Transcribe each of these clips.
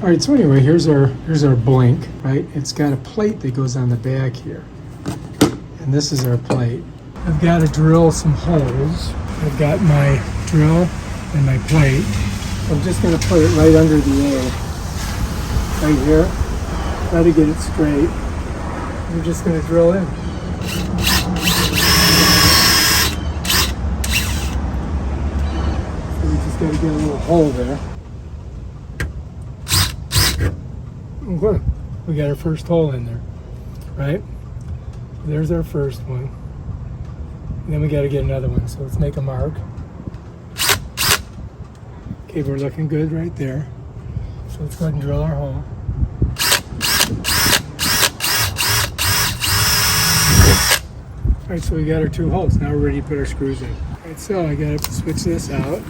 All right, so anyway, here's our blink, right? It's got a plate that goes on the back here. And this is our plate. I've got to drill some holes. I've got my drill and my plate. I'm just going to put it right under the A. Right here. Try to get it straight. I'm just going to drill in. So we just got to get a little hole there. Okay. We got our first hole in there, right? There's our first one. And then we got to get another one. So let's make a mark. Okay, we're looking good right there. So let's go ahead and drill our hole. All right, so we got our 2 holes. Now we're ready to put our screws in. All right, so I got to switch this out.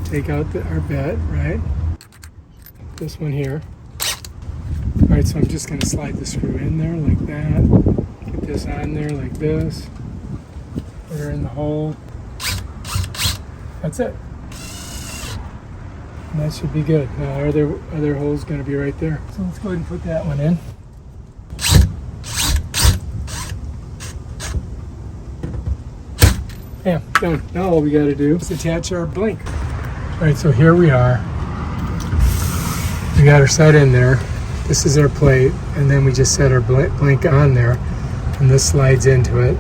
Take out our bit, right? This one here. All right, so I'm just going to slide the screw in there like that. Get this on there like this. Put her in the hole. That's it. And that should be good. Now, are there other holes going to be right there? So let's go ahead and put that one in. Bam, done. Now all we got to do is attach our blink. All right, so here we are. We got our set in there. This is our plate, and then we just set our blink on there, and this slides into it.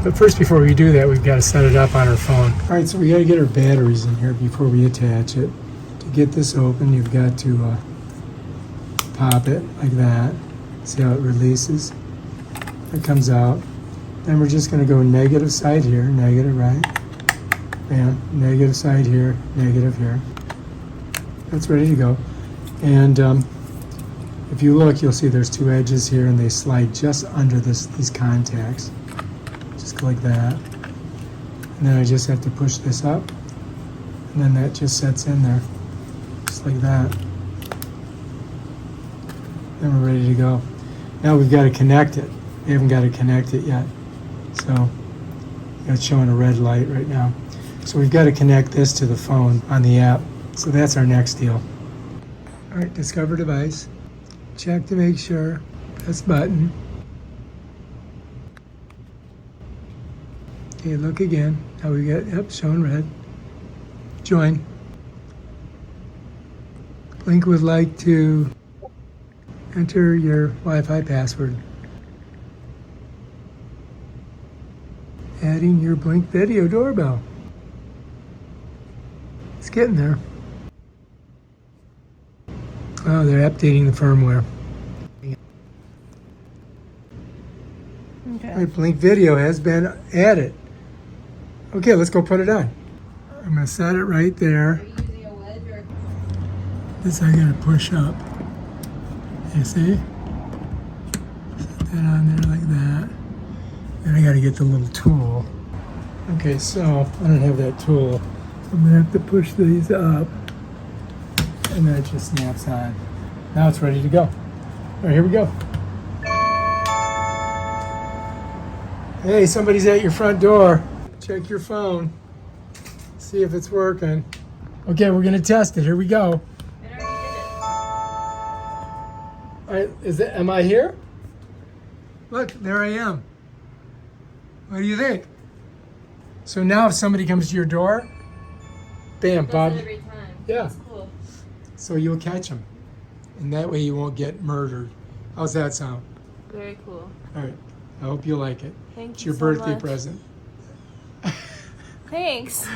But first, before we do that, we've got to set it up on our phone. All right, so we got to get our batteries in here before we attach it. To get this open, you've got to pop it like that. See how it releases? It comes out. Then we're just going to go negative side here, negative, right? Bam, negative side here, negative here. That's ready to go. And if you look, you'll see there's 2 edges here, and they slide just under these contacts. Just go like that. And then I just have to push this up, and then that just sets in there, just like that. Then we're ready to go. Now we've got to connect it. We haven't got to connect it yet. So it's showing a red light right now. So we've got to connect this to the phone on the app. So that's our next deal. All right, discover device. Check to make sure. Press button. Okay, look again. Now we got, yep, showing red. Join. Blink would like to enter your Wi-Fi password. Adding your Blink video doorbell. It's getting there. Oh, they're updating the firmware. Okay. All right, Blink video has been added. Okay, let's go put it on. I'm gonna set it right there. Are you using a wedge or? This I gotta push up. You see? Set that on there like that. Then I gotta get the little tool. Okay, so I don't have that tool. I'm gonna have to push these up. And then it just snaps on. Now it's ready to go. All right, here we go. Hey, somebody's at your front door. Check your phone. See if it's working. Okay, we're gonna test it. Here we go. It already did it. All right, am I here? Look, there I am. What do you think? So now if somebody comes to your door, bam, Bob. Every time. Yeah. That's cool. So you'll catch them. And that way you won't get murdered. How's that sound? Very cool. All right. I hope you like it. Thank It's you your so birthday much. present. Thanks.